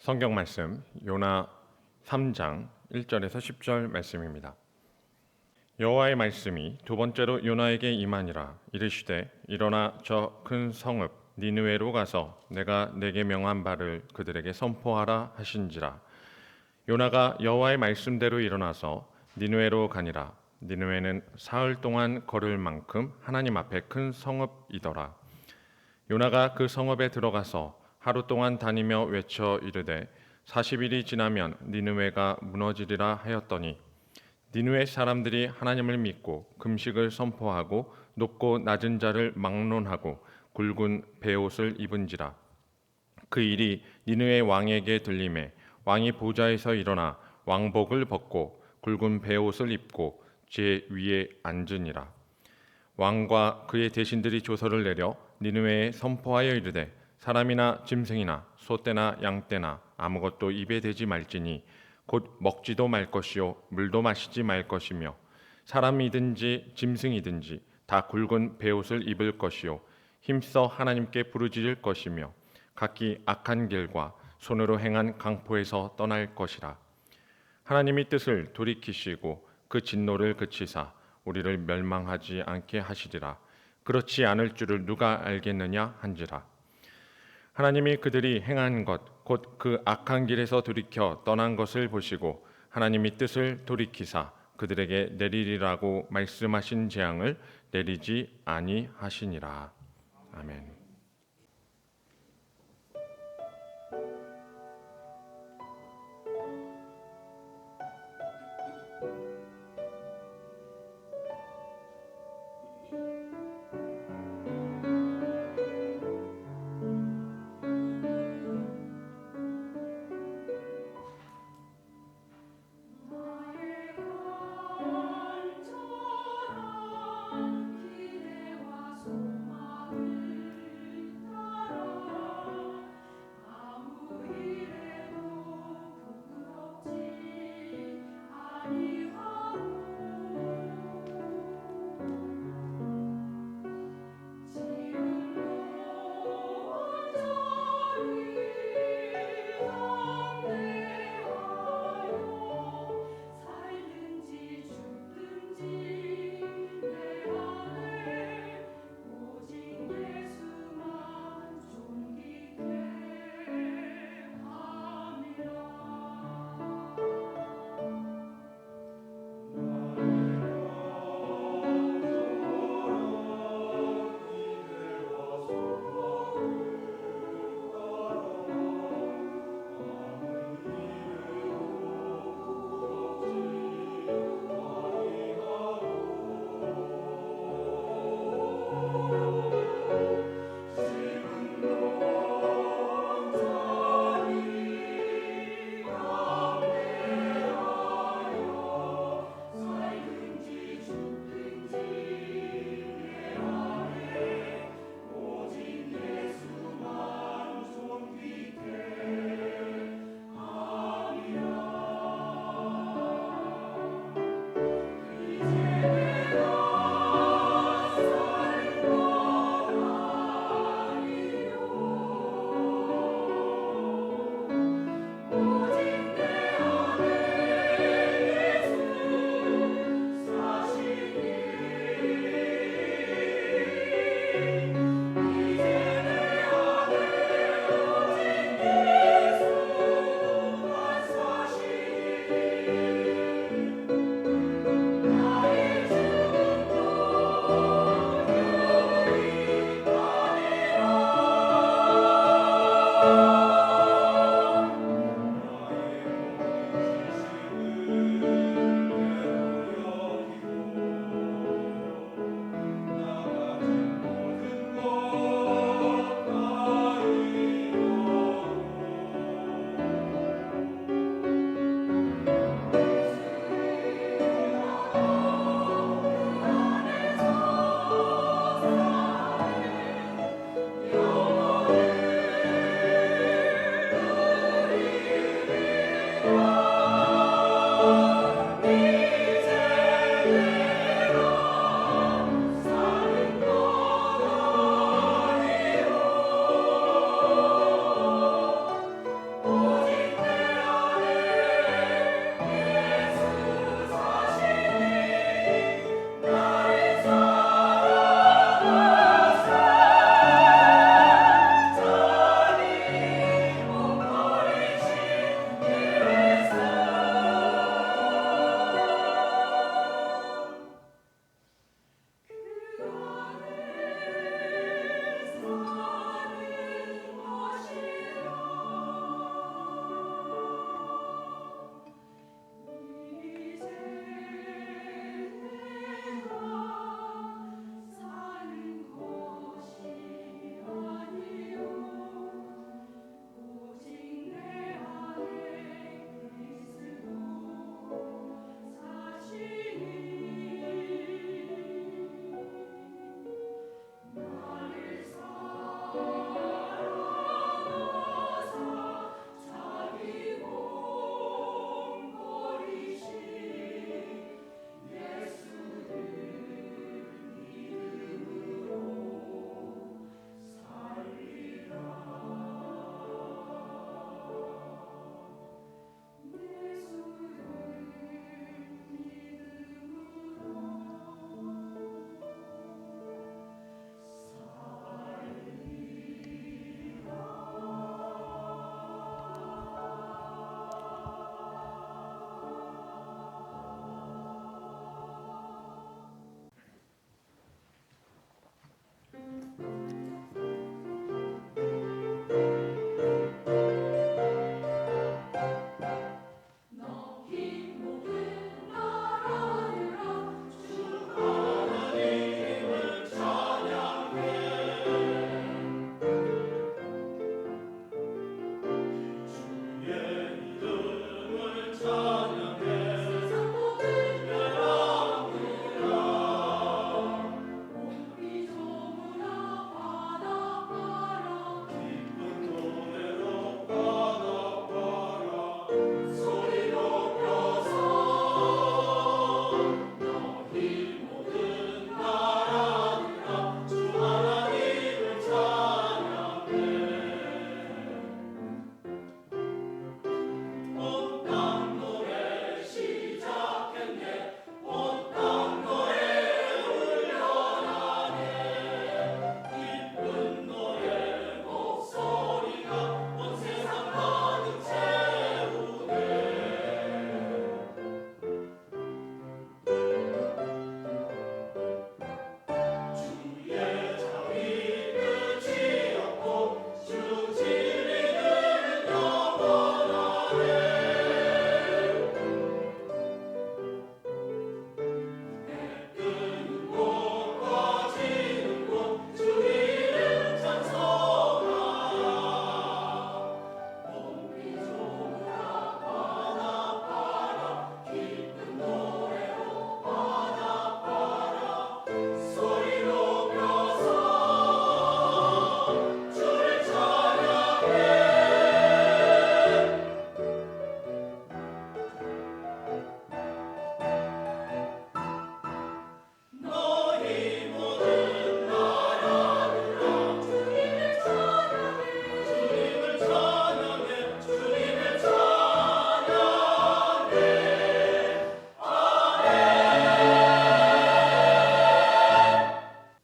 성경 말씀 요나 3장 1절에서 10절 말씀입니다. 여호와의 말씀이 두 번째로 요나에게 임하니라. 이르시되 일어나 저 큰 성읍 니느웨로 가서 내가 내게 명한 바를 그들에게 선포하라 하신지라. 요나가 여호와의 말씀대로 일어나서 니느웨로 가니라. 니느웨는 사흘 동안 걸을 만큼 하나님 앞에 큰 성읍이더라. 요나가 그 성읍에 들어가서 하루 동안 다니며 외쳐 이르되 40일이 지나면 니느웨가 무너지리라 하였더니 니느웨 사람들이 하나님을 믿고 금식을 선포하고 높고 낮은 자를 막론하고 굵은 베옷을 입은지라. 그 일이 니느웨 왕에게 들림에 왕이 보좌에서 일어나 왕복을 벗고 굵은 베옷을 입고 제 위에 앉으니라. 왕과 그의 대신들이 조서를 내려 니느웨에 선포하여 이르되 사람이나 짐승이나 소떼나 양떼나 아무것도 입에 대지 말지니 곧 먹지도 말 것이요 물도 마시지 말 것이며 사람이든지 짐승이든지 다 굵은 베옷을 입을 것이요 힘써 하나님께 부르짖을 것이며 각기 악한 길과 손으로 행한 강포에서 떠날 것이라. 하나님이 뜻을 돌이키시고 그 진노를 그치사 우리를 멸망하지 않게 하시리라. 그렇지 않을 줄을 누가 알겠느냐 한지라. 하나님이 그들이 행한 것 곧 그 악한 길에서 돌이켜 떠난 것을 보시고 하나님이 뜻을 돌이키사 그들에게 내리리라고 말씀하신 재앙을 내리지 아니하시니라. 아멘.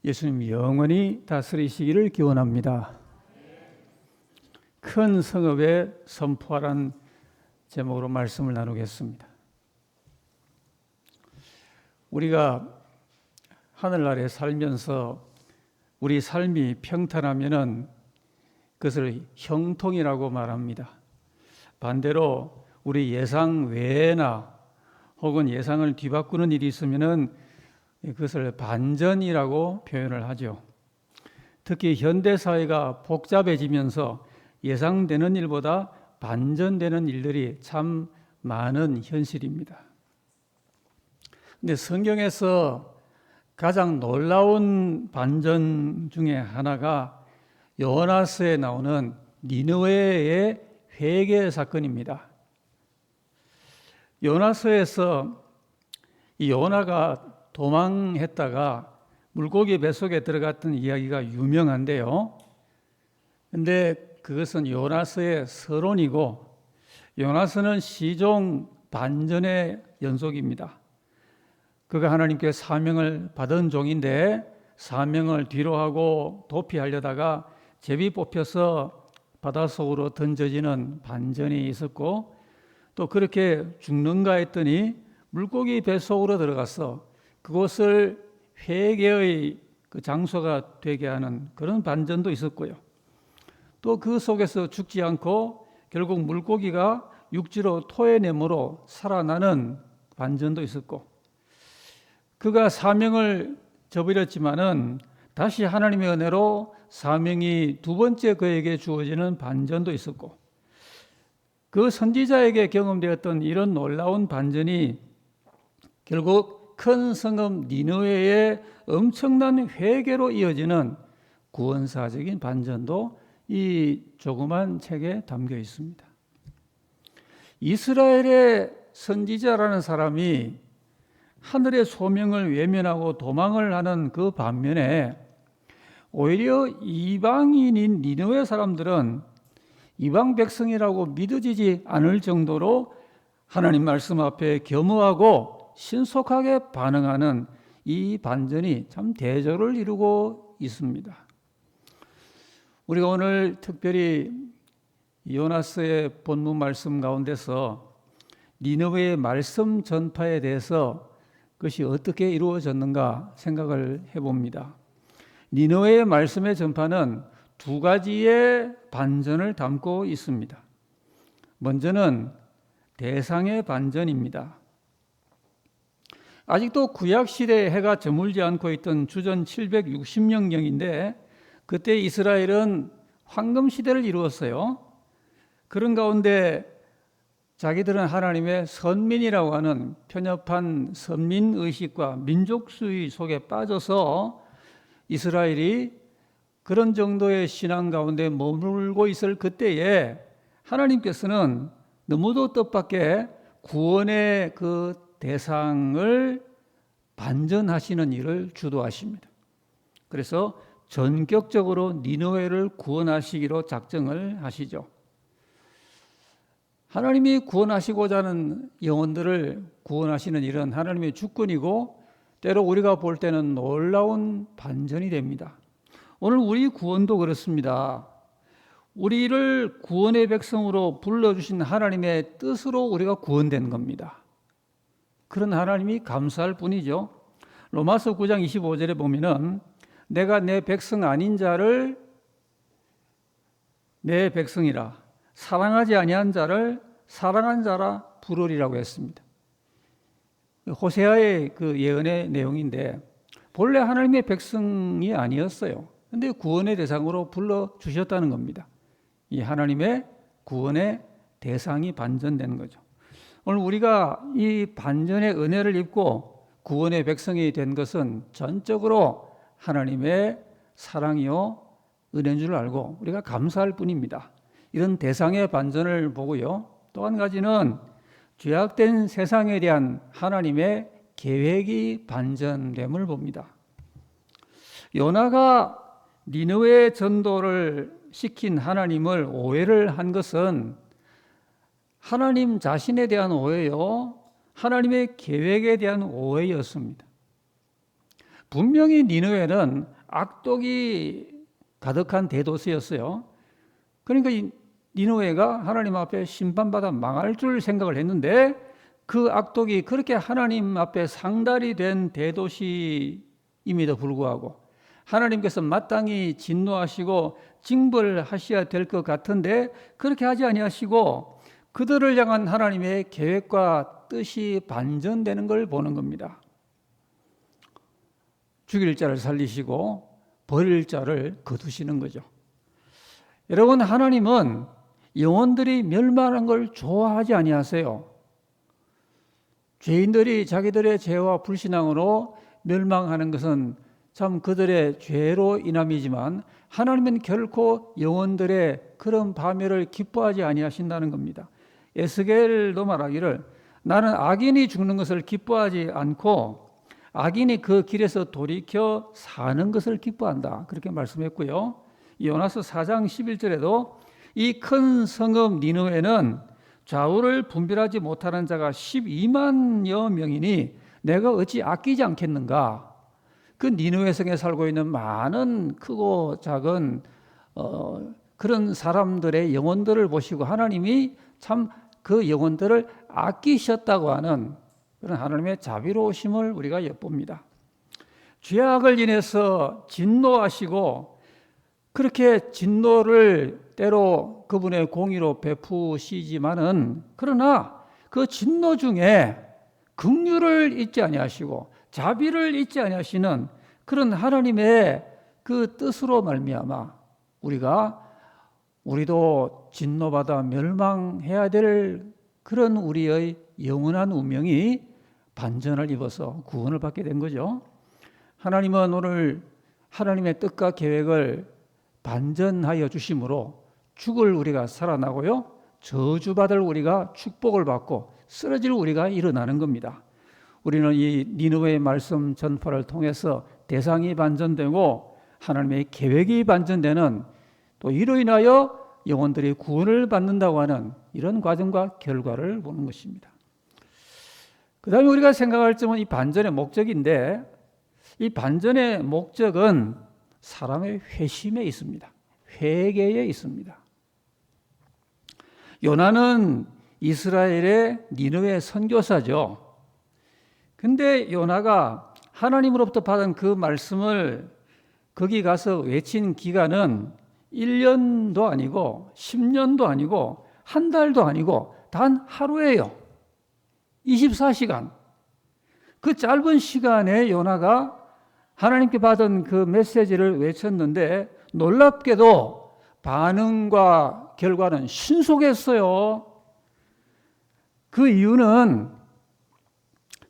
예수님 영원히 다스리시기를 기원합니다. 큰 성읍에 선포하라는 제목으로 말씀을 나누겠습니다. 우리가 하늘나라에 살면서 우리 삶이 평탄하면은 그것을 형통이라고 말합니다. 반대로 우리 예상 외나 혹은 예상을 뒤바꾸는 일이 있으면은 그것을 반전이라고 표현을 하죠. 특히 현대 사회가 복잡해지면서 예상되는 일보다 반전되는 일들이 참 많은 현실입니다. 근데 성경에서 가장 놀라운 반전 중에 하나가 요나서에 나오는 니느웨의 회개 사건입니다. 요나서에서 이 요나가 도망했다가 물고기 뱃속에 들어갔던 이야기가 유명한데요. 근데 그것은 요나서의 서론이고 요나서는 시종 반전의 연속입니다. 그가 하나님께 사명을 받은 종인데 사명을 뒤로 하고 도피하려다가 제비 뽑혀서 바닷속으로 던져지는 반전이 있었고 또 그렇게 죽는가 했더니 물고기 뱃속으로 들어가서 그곳을 회개의 그 장소가 되게 하는 그런 반전도 있었고요. 또 그 속에서 죽지 않고 결국 물고기가 육지로 토해내므로 살아나는 반전도 있었고 그가 사명을 저버렸지만은 다시 하나님의 은혜로 사명이 두 번째 그에게 주어지는 반전도 있었고 그 선지자에게 경험되었던 이런 놀라운 반전이 결국 큰 성읍 니느웨의 엄청난 회개로 이어지는 구원사적인 반전도 이 조그만 책에 담겨 있습니다. 이스라엘의 선지자라는 사람이 하늘의 소명을 외면하고 도망을 하는 그 반면에 오히려 이방인인 니느웨 사람들은 이방 백성이라고 믿어지지 않을 정도로 하나님 말씀 앞에 겸허하고 신속하게 반응하는 이 반전이 참 대조를 이루고 있습니다. 우리가 오늘 특별히 요나서의 본문 말씀 가운데서 니느웨의 말씀 전파에 대해서 그것이 어떻게 이루어졌는가 생각을 해봅니다. 니느웨의 말씀의 전파는 두 가지의 반전을 담고 있습니다. 먼저는 대상의 반전입니다. 아직도 구약시대에 해가 저물지 않고 있던 주전 760년경인데 그때 이스라엘은 황금시대를 이루었어요. 그런 가운데 자기들은 하나님의 선민이라고 하는 편협한 선민의식과 민족주의 속에 빠져서 이스라엘이 그런 정도의 신앙 가운데 머물고 있을 그때에 하나님께서는 너무도 뜻밖의 구원의 그 대상을 반전하시는 일을 주도하십니다. 그래서 전격적으로 니느웨를 구원하시기로 작정을 하시죠. 하나님이 구원하시고자 하는 영혼들을 구원하시는 일은 하나님의 주권이고 때로 우리가 볼 때는 놀라운 반전이 됩니다. 오늘 우리 구원도 그렇습니다. 우리를 구원의 백성으로 불러주신 하나님의 뜻으로 우리가 구원된 겁니다. 그런 하나님이 감사할 뿐이죠. 로마서 9장 25절에 보면은 내가 내 백성 아닌 자를 내 백성이라 사랑하지 아니한 자를 사랑한 자라 부르리라고 했습니다. 호세아의 그 예언의 내용인데 본래 하나님의 백성이 아니었어요. 그런데 구원의 대상으로 불러주셨다는 겁니다. 이 하나님의 구원의 대상이 반전된 거죠. 오늘 우리가 이 반전의 은혜를 입고 구원의 백성이 된 것은 전적으로 하나님의 사랑이요 은혜인 줄 알고 우리가 감사할 뿐입니다. 이런 대상의 반전을 보고요. 또 한 가지는 죄악된 세상에 대한 하나님의 계획이 반전됨을 봅니다. 요나가 니느웨 전도를 시킨 하나님을 오해를 한 것은 하나님 자신에 대한 오해요, 하나님의 계획에 대한 오해였습니다. 분명히 니느웨는 악독이 가득한 대도시였어요. 그러니까 이 니느웨가 하나님 앞에 심판받아 망할 줄 생각을 했는데 그 악독이 그렇게 하나님 앞에 상달이 된 대도시임에도 불구하고 하나님께서 마땅히 진노하시고 징벌하셔야 될 것 같은데 그렇게 하지 아니하시고 그들을 향한 하나님의 계획과 뜻이 반전되는 걸 보는 겁니다. 죽일 자를 살리시고 버릴 자를 거두시는 거죠. 여러분, 하나님은 영혼들이 멸망하는 걸 좋아하지 아니하세요. 죄인들이 자기들의 죄와 불신앙으로 멸망하는 것은 참 그들의 죄로 인함이지만 하나님은 결코 영혼들의 그런 파멸을 기뻐하지 아니하신다는 겁니다. 에스겔도 말하기를 나는 악인이 죽는 것을 기뻐하지 않고 악인이 그 길에서 돌이켜 사는 것을 기뻐한다. 그렇게 말씀했고요. 요나서 4장 11절에도 이 큰 성읍 니느웨는 좌우를 분별하지 못하는 자가 12만여 명이니 내가 어찌 아끼지 않겠는가. 그 니느웨 성에 살고 있는 많은 크고 작은 그런 사람들의 영혼들을 보시고 하나님이 참 그 영혼들을 아끼셨다고 하는 그런 하나님의 자비로우심을 우리가 엿봅니다. 죄악을 인해서 진노하시고 그렇게 진노를 때로 그분의 공의로 베푸시지만은 그러나 그 진노 중에 긍휼을 잊지 아니하시고 자비를 잊지 아니하시는 그런 하나님의 그 뜻으로 말미암아 우리도 진노받아 멸망해야 될 그런 우리의 영원한 운명이 반전을 입어서 구원을 받게 된 거죠. 하나님은 오늘 하나님의 뜻과 계획을 반전하여 주심으로 죽을 우리가 살아나고요, 저주받을 우리가 축복을 받고 쓰러질 우리가 일어나는 겁니다. 우리는 이 니느웨의 말씀 전파를 통해서 대상이 반전되고 하나님의 계획이 반전되는, 또 이로 인하여 영혼들이 구원을 받는다고 하는 이런 과정과 결과를 보는 것입니다. 그 다음에 우리가 생각할 점은 이 반전의 목적인데, 이 반전의 목적은 사람의 회심에 있습니다. 회개에 있습니다. 요나는 이스라엘의 니느웨 선교사죠. 근데 요나가 하나님으로부터 받은 그 말씀을 거기 가서 외친 기간은 1년도 아니고 10년도 아니고 한 달도 아니고 단 하루예요. 24시간. 그 짧은 시간에 요나가 하나님께 받은 그 메시지를 외쳤는데 놀랍게도 반응과 결과는 신속했어요. 그 이유는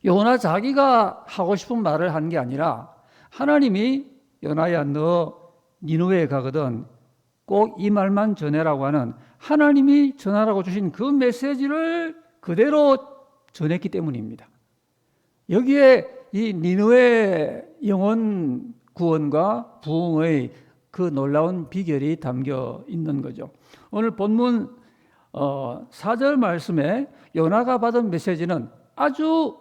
요나 자기가 하고 싶은 말을 한 게 아니라 하나님이 요나야 너 니느웨에 가거든 꼭 이 말만 전해라고 하는 하나님이 전하라고 주신 그 메시지를 그대로 전했기 때문입니다. 여기에 이 니느웨 영혼 구원과 부흥의 그 놀라운 비결이 담겨 있는 거죠. 오늘 본문 4절 말씀에 요나가 받은 메시지는 아주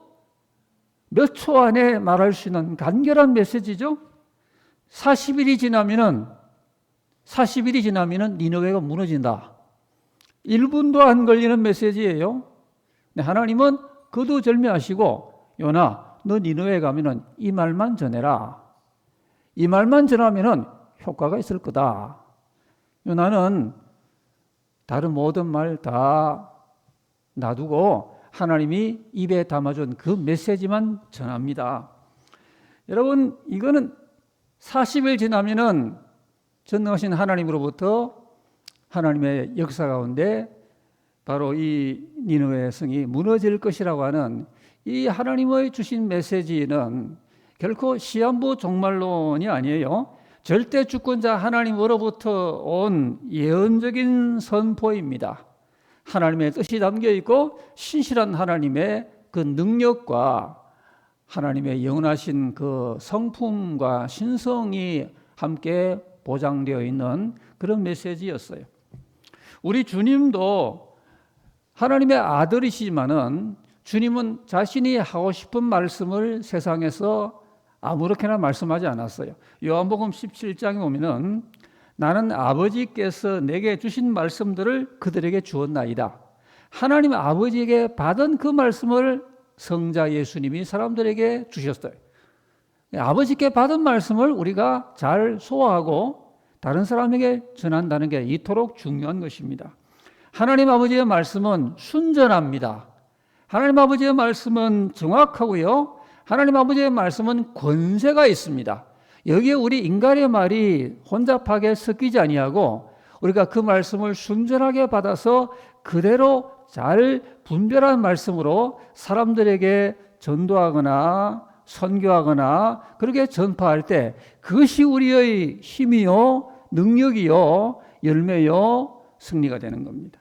몇 초 안에 말할 수 있는 간결한 메시지죠. 40일이 지나면은 니느웨가 무너진다. 1분도 안 걸리는 메시지예요. 하나님은 거두절미하시고 요나 너 니느웨에 가면은 이 말만 전해라. 이 말만 전하면은 효과가 있을 거다. 요나는 다른 모든 말 다 놔두고 하나님이 입에 담아준 그 메시지만 전합니다. 여러분, 이거는 40일 지나면은 전능하신 하나님으로부터 하나님의 역사 가운데 바로 이 니느웨 성이 무너질 것이라고 하는 이 하나님의 주신 메시지는 결코 시한부 종말론이 아니에요. 절대 주권자 하나님으로부터 온 예언적인 선포입니다. 하나님의 뜻이 담겨 있고 신실한 하나님의 그 능력과 하나님의 영원하신 그 성품과 신성이 함께 보장되어 있는 그런 메시지였어요. 우리 주님도 하나님의 아들이시지만은 주님은 자신이 하고 싶은 말씀을 세상에서 아무렇게나 말씀하지 않았어요. 요한복음 17장에 보면은 나는 아버지께서 내게 주신 말씀들을 그들에게 주었나이다. 하나님 아버지에게 받은 그 말씀을 성자 예수님이 사람들에게 주셨어요. 아버지께 받은 말씀을 우리가 잘 소화하고 다른 사람에게 전한다는 게 이토록 중요한 것입니다. 하나님 아버지의 말씀은 순전합니다. 하나님 아버지의 말씀은 정확하고요. 하나님 아버지의 말씀은 권세가 있습니다. 여기에 우리 인간의 말이 혼잡하게 섞이지 아니하고 우리가 그 말씀을 순전하게 받아서 그대로 잘 분별한 말씀으로 사람들에게 전도하거나 선교하거나 그렇게 전파할 때 그것이 우리의 힘이요, 능력이요, 열매요, 승리가 되는 겁니다.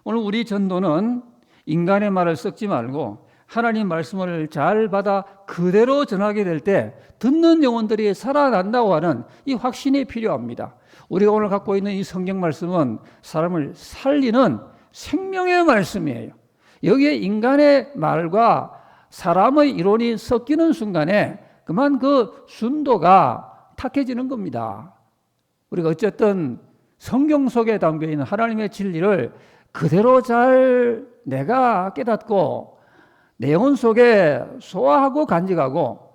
오늘 우리 전도는 인간의 말을 섞지 말고 하나님 말씀을 잘 받아 그대로 전하게 될 때 듣는 영혼들이 살아난다고 하는 이 확신이 필요합니다. 우리가 오늘 갖고 있는 이 성경 말씀은 사람을 살리는 생명의 말씀이에요. 여기에 인간의 말과 사람의 이론이 섞이는 순간에 그만 그 순도가 탁해지는 겁니다. 우리가 어쨌든 성경 속에 담겨 있는 하나님의 진리를 그대로 잘 내가 깨닫고 내 영혼 속에 소화하고 간직하고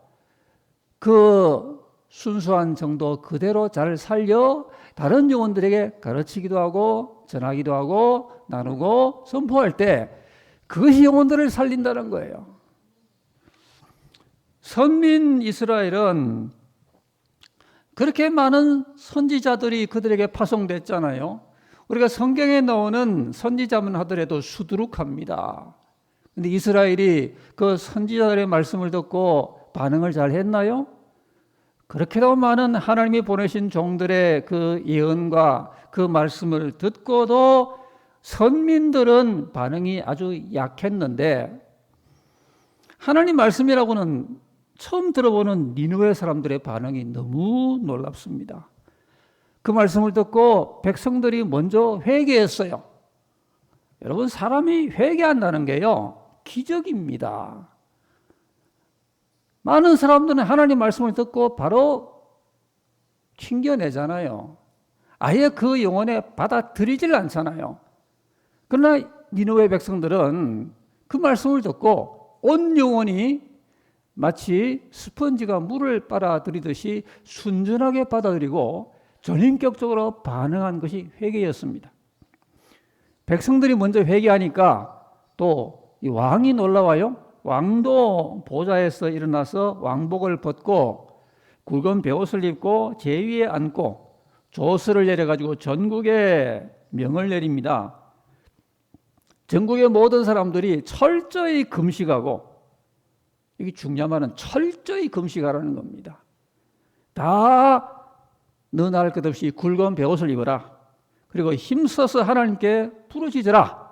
그 순수한 정도 그대로 잘 살려 다른 영혼들에게 가르치기도 하고 전하기도 하고 나누고 선포할 때 그것이 영혼들을 살린다는 거예요. 선민 이스라엘은 그렇게 많은 선지자들이 그들에게 파송됐잖아요. 우리가 성경에 나오는 선지자만 하더라도 수두룩합니다. 근데 이스라엘이 그 선지자들의 말씀을 듣고 반응을 잘 했나요? 그렇게도 많은 하나님이 보내신 종들의 그 예언과 그 말씀을 듣고도 선민들은 반응이 아주 약했는데 하나님 말씀이라고는 처음 들어보는 니느웨 사람들의 반응이 너무 놀랍습니다. 그 말씀을 듣고 백성들이 먼저 회개했어요. 여러분, 사람이 회개한다는 게요, 기적입니다. 많은 사람들은 하나님 말씀을 듣고 바로 튕겨내잖아요. 아예 그 영혼에 받아들이질 않잖아요. 그러나 니느웨 백성들은 그 말씀을 듣고 온 영혼이 마치 스펀지가 물을 빨아들이듯이 순전하게 받아들이고 전인격적으로 반응한 것이 회개였습니다. 백성들이 먼저 회개하니까 또 이 왕이 놀라워요. 왕도 보좌에서 일어나서 왕복을 벗고 굵은 베옷을 입고 제위에 앉고 조서를 내려가지고 전국에 명을 내립니다. 전국의 모든 사람들이 철저히 금식하고, 이게 중요한 말은 철저히 금식하라는 겁니다. 다 너나 할 것 없이 굵은 베옷을 입어라. 그리고 힘써서 하나님께 부르짖어라.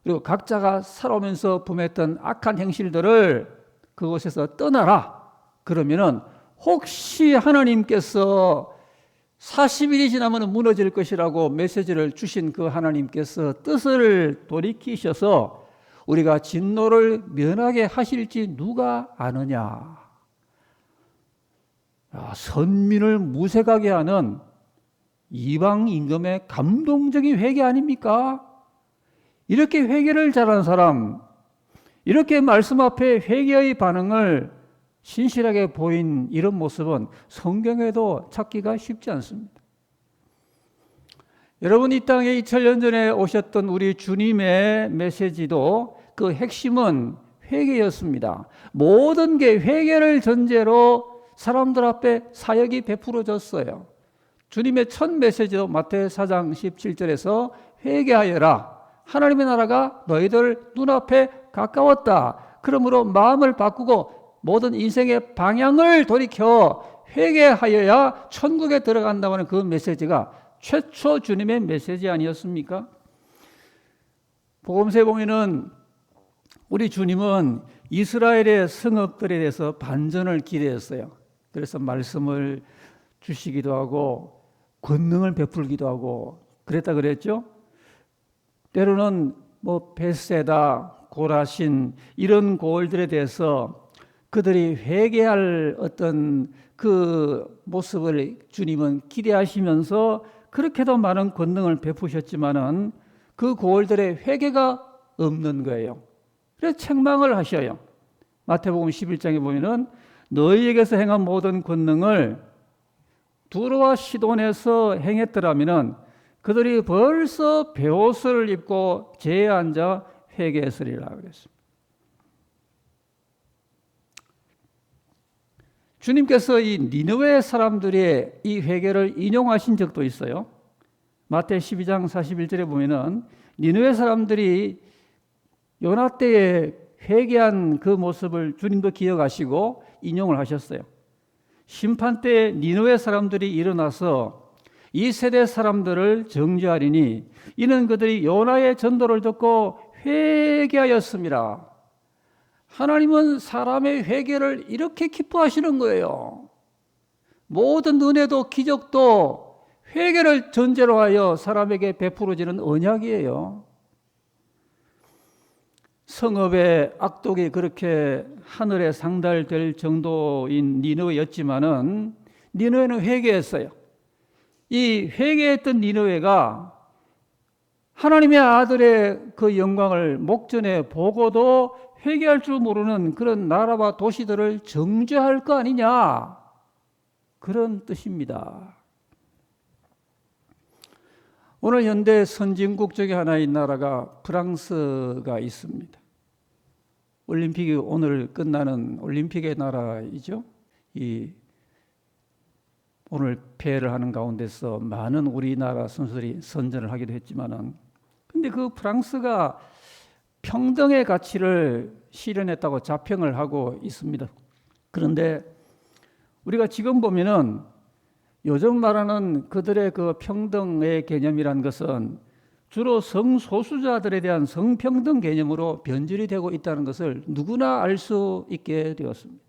그리고 각자가 살아오면서 범했던 악한 행실들을 그곳에서 떠나라. 그러면은 혹시 하나님께서 40일이 지나면 무너질 것이라고 메시지를 주신 그 하나님께서 뜻을 돌이키셔서 우리가 진노를 면하게 하실지 누가 아느냐. 선민을 무색하게 하는 이방 임금의 감동적인 회개 아닙니까? 이렇게 회개를 잘하는 사람, 이렇게 말씀 앞에 회개의 반응을 신실하게 보인 이런 모습은 성경에도 찾기가 쉽지 않습니다. 여러분, 이 땅에 2000년 전에 오셨던 우리 주님의 메시지도 그 핵심은 회개였습니다. 모든 게 회개를 전제로 사람들 앞에 사역이 베풀어졌어요. 주님의 첫 메시지도 마태복음 4장 17절에서 회개하여라. 하나님의 나라가 너희들 눈앞에 가까웠다. 그러므로 마음을 바꾸고 모든 인생의 방향을 돌이켜 회개하여야 천국에 들어간다고 하는 그 메시지가 최초 주님의 메시지 아니었습니까? 복음서에 보면은 우리 주님은 이스라엘의 성읍들에 대해서 반전을 기대했어요. 그래서 말씀을 주시기도 하고 권능을 베풀기도 하고 그랬다 그랬죠. 때로는 베세다, 고라신 이런 고을들에 대해서 그들이 회개할 어떤 그 모습을 주님은 기대하시면서 그렇게도 많은 권능을 베푸셨지만은 그 고을들의 회개가 없는 거예요. 그래서 책망을 하셔요. 마태복음 11장에 보면은 너희에게서 행한 모든 권능을 두로와 시돈에서 행했더라면은 그들이 벌써 베옷을 입고 제에 앉아 회개했으리라 그랬습니다. 주님께서 이 니느웨 사람들의 이 회개를 인용하신 적도 있어요. 마태 12장 41절에 보면은 니느웨 사람들이 요나 때에 회개한 그 모습을 주님도 기억하시고 인용을 하셨어요. 심판 때 니느웨 사람들이 일어나서 이 세대 사람들을 정죄하리니 이는 그들이 요나의 전도를 듣고 회개하였습니다. 하나님은 사람의 회개를 이렇게 기뻐하시는 거예요. 모든 은혜도 기적도 회개를 전제로 하여 사람에게 베풀어지는 언약이에요. 성읍의 악독이 그렇게 하늘에 상달될 정도인 니느웨였지만은 니느웨는 회개했어요. 이 회개했던 니느웨가 하나님의 아들의 그 영광을 목전에 보고도 회개할 줄 모르는 그런 나라와 도시들을 정죄할 거 아니냐, 그런 뜻입니다. 오늘 현대 선진국 중에 하나인 나라가 프랑스가 있습니다. 올림픽이 오늘 끝나는 올림픽의 나라이죠. 오늘 폐회를 하는 가운데서 많은 우리나라 선수들이 선전을 하기도 했지만은, 근데 그 프랑스가 평등의 가치를 실현했다고 자평을 하고 있습니다. 그런데 우리가 지금 보면은 요즘 말하는 그들의 그 평등의 개념이란 것은 주로 성소수자들에 대한 성평등 개념으로 변질이 되고 있다는 것을 누구나 알 수 있게 되었습니다.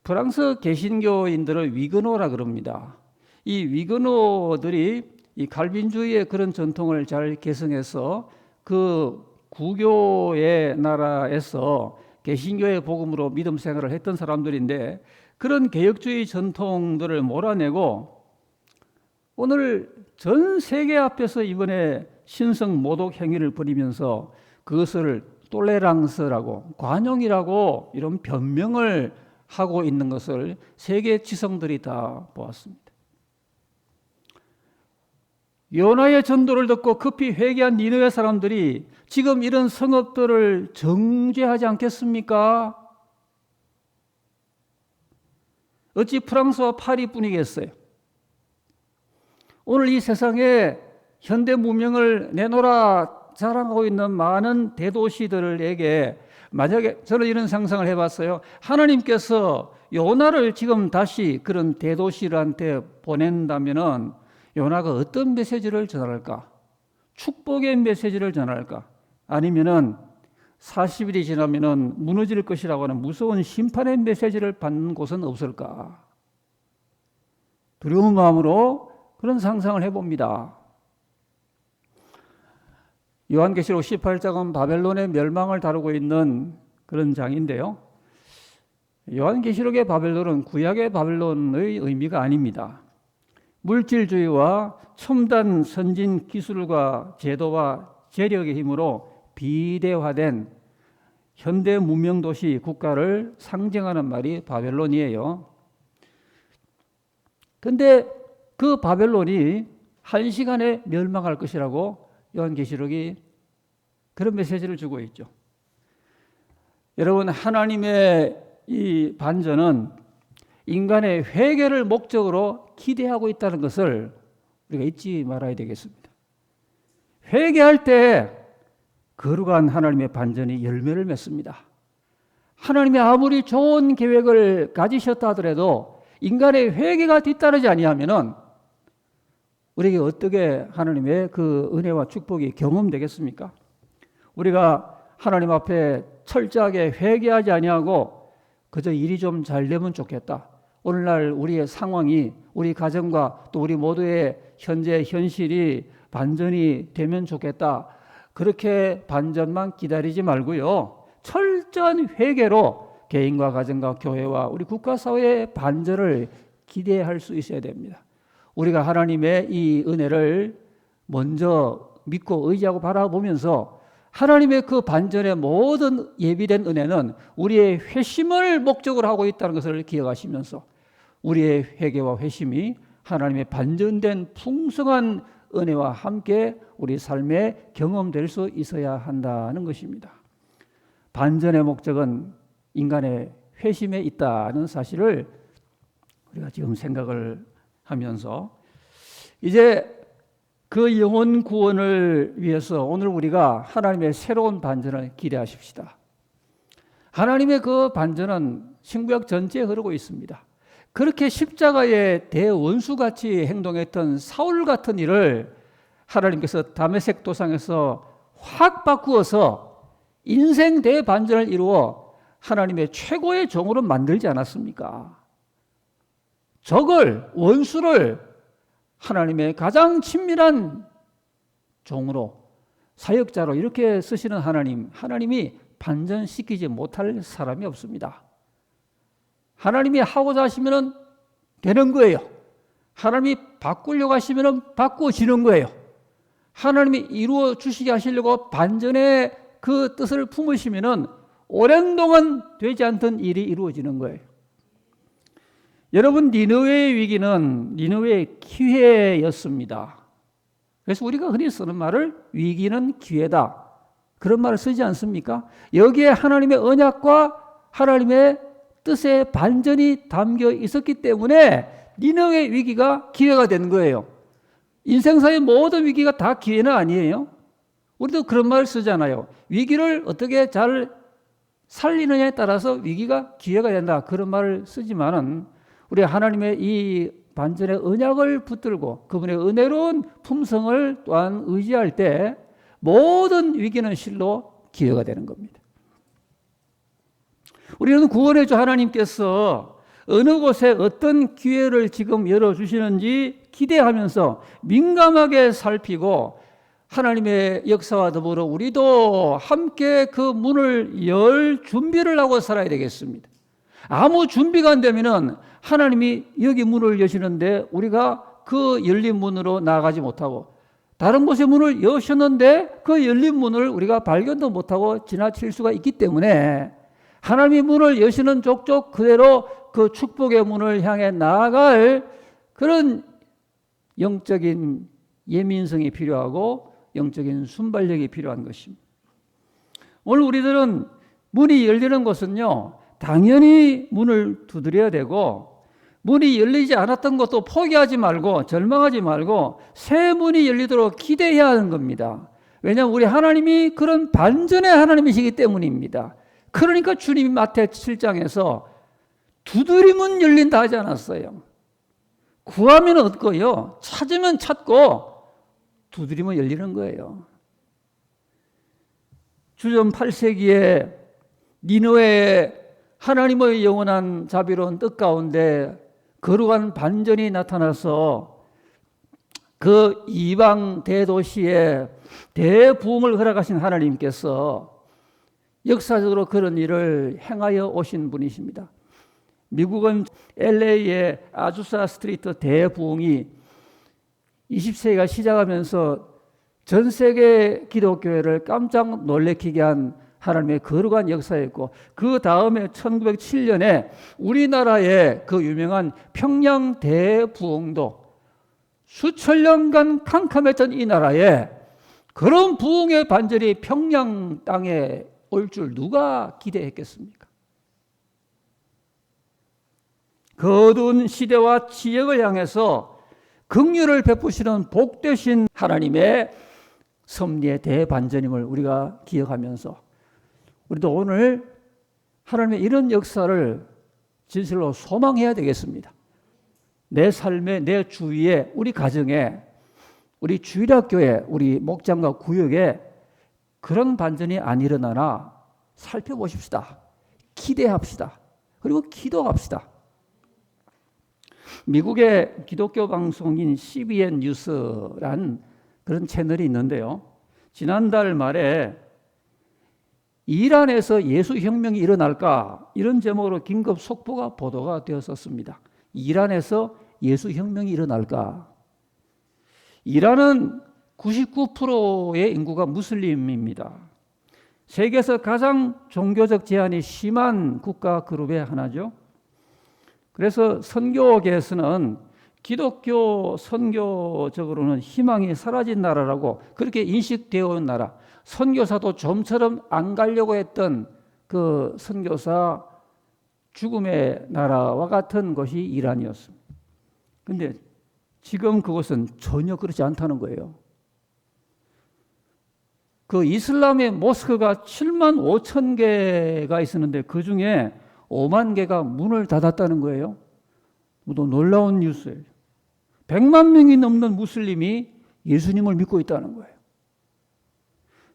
프랑스 개신교인들을 위그노라 그럽니다. 이 위그노들이 이 칼빈주의의 그런 전통을 잘 계승해서 그 구교의 나라에서 개신교의 복음으로 믿음 생활을 했던 사람들인데, 그런 개혁주의 전통들을 몰아내고 오늘 전 세계 앞에서 이번에 신성 모독 행위를 벌이면서 그것을 톨레랑스라고, 관용이라고 이런 변명을 하고 있는 것을 세계 지성들이 다 보았습니다. 요나의 전도를 듣고 급히 회개한 니느웨 사람들이 지금 이런 성읍들을 정죄하지 않겠습니까? 어찌 프랑스와 파리뿐이겠어요? 오늘 이 세상에 현대 문명을 내놓으라 자랑하고 있는 많은 대도시들에게 만약에 저는 이런 상상을 해봤어요. 하나님께서 요나를 지금 다시 그런 대도시들한테 보낸다면은 요나가 어떤 메시지를 전할까? 축복의 메시지를 전할까? 아니면은 40일이 지나면은 무너질 것이라고 하는 무서운 심판의 메시지를 받는 곳은 없을까? 두려운 마음으로 그런 상상을 해봅니다. 요한계시록 18장은 바벨론의 멸망을 다루고 있는 그런 장인데요. 요한계시록의 바벨론은 구약의 바벨론의 의미가 아닙니다. 물질주의와 첨단 선진 기술과 제도와 재력의 힘으로 비대화된 현대 문명 도시 국가를 상징하는 말이 바벨론이에요. 그런데 그 바벨론이 한시간에 멸망할 것이라고 요한계시록이 그런 메시지를 주고 있죠. 여러분, 하나님의 이 반전은 인간의 회개를 목적으로 기대하고 있다는 것을 우리가 잊지 말아야 되겠습니다. 회개할 때 거룩한 하나님의 반전이 열매를 맺습니다. 하나님이 아무리 좋은 계획을 가지셨다 하더라도 인간의 회개가 뒤따르지 아니하면은 우리에게 어떻게 하나님의 그 은혜와 축복이 경험되겠습니까? 우리가 하나님 앞에 철저하게 회개하지 아니하고 그저 일이 좀 잘 되면 좋겠다. 오늘날 우리의 상황이, 우리 가정과 또 우리 모두의 현재 현실이 반전이 되면 좋겠다. 그렇게 반전만 기다리지 말고요, 철저한 회개로 개인과 가정과 교회와 우리 국가 사회의 반전을 기대할 수 있어야 됩니다. 우리가 하나님의 이 은혜를 먼저 믿고 의지하고 바라보면서 하나님의 그 반전의 모든 예비된 은혜는 우리의 회심을 목적으로 하고 있다는 것을 기억하시면서 우리의 회개와 회심이 하나님의 반전된 풍성한 은혜와 함께 우리 삶에 경험될 수 있어야 한다는 것입니다. 반전의 목적은 인간의 회심에 있다는 사실을 우리가 지금 생각을 하면서 이제 그 영혼 구원을 위해서 오늘 우리가 하나님의 새로운 반전을 기대하십시다. 하나님의 그 반전은 신구약 전체에 흐르고 있습니다. 그렇게 십자가의 대원수같이 행동했던 사울 같은 일을 하나님께서 다메섹 도상에서 확 바꾸어서 인생 대반전을 이루어 하나님의 최고의 종으로 만들지 않았습니까? 적을, 원수를 하나님의 가장 친밀한 종으로, 사역자로 이렇게 쓰시는 하나님이 반전시키지 못할 사람이 없습니다. 하나님이 하고자 하시면 되는 거예요. 하나님이 바꾸려고 하시면 바꾸어지는 거예요. 하나님이 이루어 주시게 하시려고 반전의 그 뜻을 품으시면 오랜 동안 되지 않던 일이 이루어지는 거예요. 여러분, 니느웨의 위기는 니느웨의 기회였습니다. 그래서 우리가 흔히 쓰는 말을 위기는 기회다, 그런 말을 쓰지 않습니까? 여기에 하나님의 언약과 하나님의 뜻의 반전이 담겨 있었기 때문에 니느웨의 위기가 기회가 된 거예요. 인생사의 모든 위기가 다 기회는 아니에요. 우리도 그런 말을 쓰잖아요. 위기를 어떻게 잘 살리느냐에 따라서 위기가 기회가 된다, 그런 말을 쓰지만은 우리 하나님의 이 반전의 언약을 붙들고 그분의 은혜로운 품성을 또한 의지할 때 모든 위기는 실로 기회가 되는 겁니다. 우리는 구원의 주 하나님께서 어느 곳에 어떤 기회를 지금 열어주시는지 기대하면서 민감하게 살피고 하나님의 역사와 더불어 우리도 함께 그 문을 열 준비를 하고 살아야 되겠습니다. 아무 준비가 안 되면은 하나님이 여기 문을 여시는데 우리가 그 열린 문으로 나아가지 못하고, 다른 곳에 문을 여셨는데 그 열린 문을 우리가 발견도 못하고 지나칠 수가 있기 때문에 하나님이 문을 여시는 족족 그대로 그 축복의 문을 향해 나아갈 그런 영적인 예민성이 필요하고 영적인 순발력이 필요한 것입니다. 오늘 우리들은 문이 열리는 것은요, 당연히 문을 두드려야 되고, 문이 열리지 않았던 것도 포기하지 말고 절망하지 말고 새 문이 열리도록 기대해야 하는 겁니다. 왜냐하면 우리 하나님이 그런 반전의 하나님이시기 때문입니다. 그러니까 주님이 마태 7장에서 두드리면 열린다 하지 않았어요. 구하면 얻고요, 찾으면 찾고 두드리면 열리는 거예요. 주전 8세기에 니느웨의 하나님의 영원한 자비로운 뜻 가운데 거룩한 반전이 나타나서 그 이방 대도시에 대부흥을 허락하신 하나님께서 역사적으로 그런 일을 행하여 오신 분이십니다. 미국은 LA의 아주사 스트리트 대부흥이 20세기가 시작하면서 전 세계 기독교회를 깜짝 놀래키게 한 하나님의 거룩한 역사였고, 그 다음에 1907년에 우리나라의 그 유명한 평양 대부흥도 수천 년간 캄캄했던 이 나라에 그런 부흥의 반전이 평양 땅에 올 줄 누가 기대했겠습니까? 그 어두운 시대와 지역을 향해서 긍휼을 베푸시는 복되신 하나님의 섭리의 대반전임을 우리가 기억하면서 우리도 오늘 하나님의 이런 역사를 진실로 소망해야 되겠습니다. 내 삶에, 내 주위에, 우리 가정에, 우리 주일학교에, 우리 목장과 구역에 그런 반전이 안 일어나나 살펴보십시다. 기대합시다. 그리고 기도합시다. 미국의 기독교 방송인 CBN 뉴스란 그런 채널이 있는데요, 지난달 말에 이란에서 예수혁명이 일어날까? 이런 제목으로 긴급 속보가 보도가 되었었습니다. 이란에서 예수혁명이 일어날까? 이란은 99%의 인구가 무슬림입니다. 세계에서 가장 종교적 제한이 심한 국가 그룹의 하나죠. 그래서 선교계에서는 기독교 선교적으로는 희망이 사라진 나라라고 그렇게 인식되어 온 나라, 선교사도 좀처럼 안 가려고 했던 그 선교사 죽음의 나라와 같은 것이 이란이었습니다. 그런데 지금 그것은 전혀 그렇지 않다는 거예요. 그 이슬람의 모스크가 7만 5천 개가 있었는데 그 중에 5만 개가 문을 닫았다는 거예요. 또 놀라운 뉴스예요. 100만 명이 넘는 무슬림이 예수님을 믿고 있다는 거예요.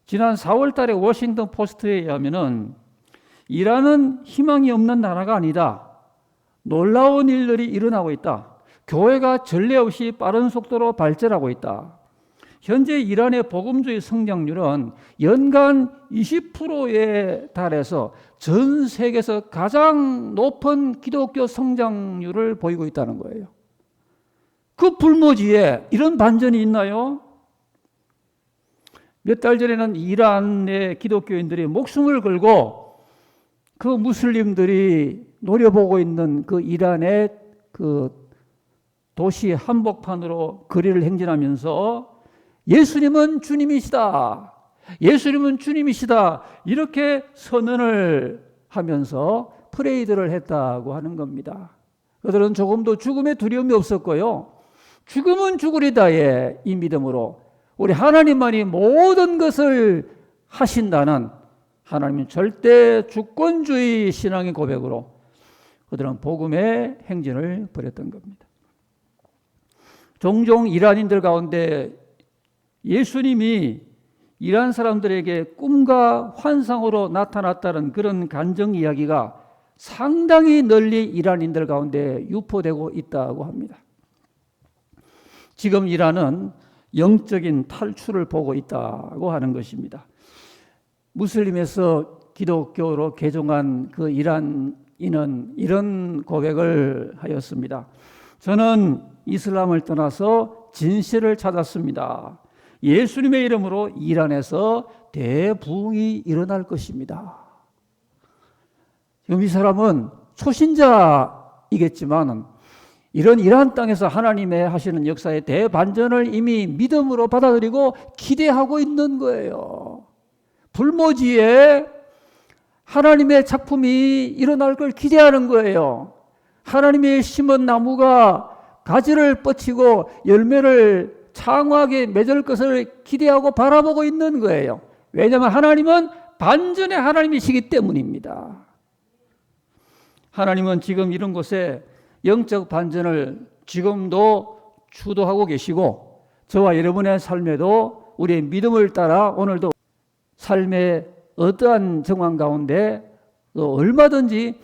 지난 4월 달에 워싱턴 포스트에 의하면은 이란은 희망이 없는 나라가 아니다. 놀라운 일들이 일어나고 있다. 교회가 전례 없이 빠른 속도로 발전하고 있다. 현재 이란의 복음주의 성장률은 연간 20%에 달해서 전 세계에서 가장 높은 기독교 성장률을 보이고 있다는 거예요. 그 불모지에 이런 반전이 있나요? 몇 달 전에는 이란의 기독교인들이 목숨을 걸고 그 무슬림들이 노려보고 있는 그 이란의 그 도시 한복판으로 거리를 행진하면서 예수님은 주님이시다. 예수님은 주님이시다. 이렇게 선언을 하면서 프레이드를 했다고 하는 겁니다. 그들은 조금도 죽음의 두려움이 없었고요. 죽음은 죽으리다의 이 믿음으로 우리 하나님만이 모든 것을 하신다는 하나님의 절대 주권주의 신앙의 고백으로 그들은 복음의 행진을 벌였던 겁니다. 종종 이란인들 가운데 예수님이 이란 사람들에게 꿈과 환상으로 나타났다는 그런 간증 이야기가 상당히 널리 이란인들 가운데 유포되고 있다고 합니다. 지금 이란은 영적인 탈출을 보고 있다고 하는 것입니다. 무슬림에서 기독교로 개종한 그 이란인은 이런 고백을 하였습니다. 저는 이슬람을 떠나서 진실을 찾았습니다. 예수님의 이름으로 이란에서 대부흥이 일어날 것입니다. 지금 이 사람은 초신자이겠지만 이런 이란 땅에서 하나님의 하시는 역사의 대반전을 이미 믿음으로 받아들이고 기대하고 있는 거예요. 불모지에 하나님의 작품이 일어날 걸 기대하는 거예요. 하나님의 심은 나무가 가지를 뻗치고 열매를 창후하게 맺을 것을 기대하고 바라보고 있는 거예요. 왜냐하면 하나님은 반전의 하나님이시기 때문입니다. 하나님은 지금 이런 곳에 영적 반전을 지금도 주도하고 계시고 저와 여러분의 삶에도 우리의 믿음을 따라 오늘도 삶의 어떠한 정황 가운데 또 얼마든지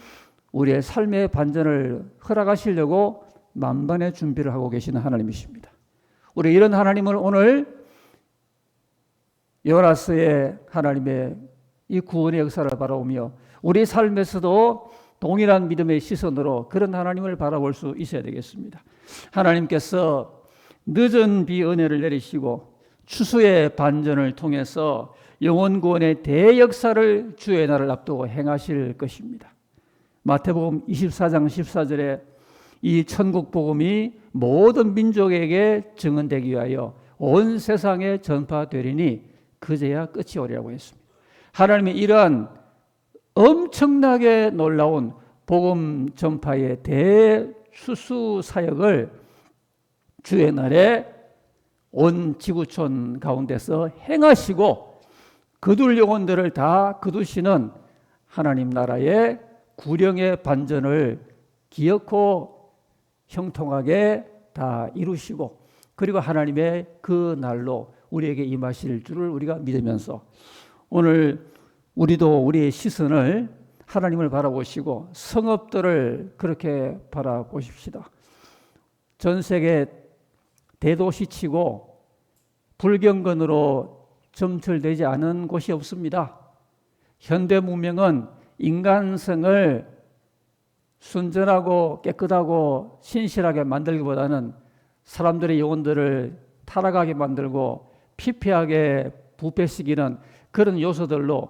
우리의 삶의 반전을 허락하시려고 만반의 준비를 하고 계시는 하나님이십니다. 우리 이런 하나님을 오늘 요나스의 하나님의 이 구원의 역사를 바라보며 우리 삶에서도 동일한 믿음의 시선으로 그런 하나님을 바라볼 수 있어야 되겠습니다. 하나님께서 늦은 비 은혜를 내리시고 추수의 반전을 통해서 영혼 구원의 대역사를 주의 날을 앞두고 행하실 것입니다. 마태복음 24장 14절에 이 천국 복음이 모든 민족에게 증언되기 위하여 온 세상에 전파되리니 그제야 끝이 오리라고 했습니다. 하나님의 이러한 엄청나게 놀라운 복음 전파의 대수수 사역을 주의 날에 온 지구촌 가운데서 행하시고 거둘 영혼들을 다 거두시는 하나님 나라의 구령의 반전을 기어코 형통하게 다 이루시고 그리고 하나님의 그 날로 우리에게 임하실 줄을 우리가 믿으면서 오늘 우리도 우리의 시선을 하나님을 바라보시고 성읍들을 그렇게 바라보십시다. 전 세계 대도시치고 불경건으로 점철되지 않은 곳이 없습니다. 현대 문명은 인간성을 순전하고 깨끗하고 신실하게 만들기보다는 사람들의 영혼들을 타락하게 만들고 피폐하게 부패시키는 그런 요소들로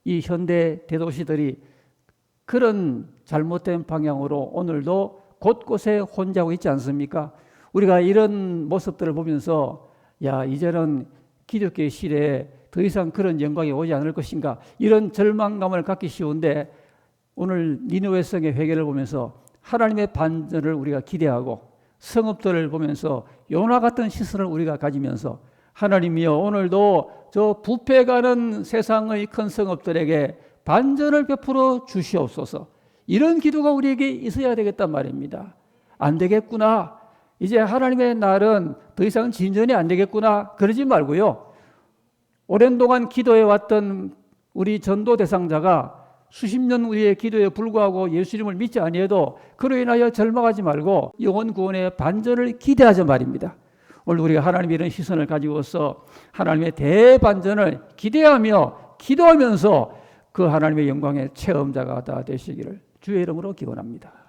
이 현대 대도시들이 그런 잘못된 방향으로 오늘도 곳곳에 혼자고 있지 않습니까? 우리가 이런 모습들을 보면서 야, 이제는 기독교의 시대에 더 이상 그런 영광이 오지 않을 것인가, 이런 절망감을 갖기 쉬운데, 오늘 니느웨 성의 회개를 보면서 하나님의 반전을 우리가 기대하고 성읍들을 보면서 요나 같은 시선을 우리가 가지면서 하나님이여, 오늘도 저 부패가는 세상의 큰 성읍들에게 반전을 베풀어 주시옵소서. 이런 기도가 우리에게 있어야 되겠단 말입니다. 안 되겠구나, 이제 하나님의 날은 더 이상 진전이 안 되겠구나, 그러지 말고요. 오랜 동안 기도해 왔던 우리 전도 대상자가 수십 년 우리의 기도에 불구하고 예수님을 믿지 아니해도 그로 인하여 절망하지 말고 영혼 구원의 반전을 기대하자 말입니다. 오늘 우리가 하나님의 이런 시선을 가지고서 하나님의 대반전을 기대하며 기도하면서 그 하나님의 영광의 체험자가 다 되시기를 주의 이름으로 기원합니다.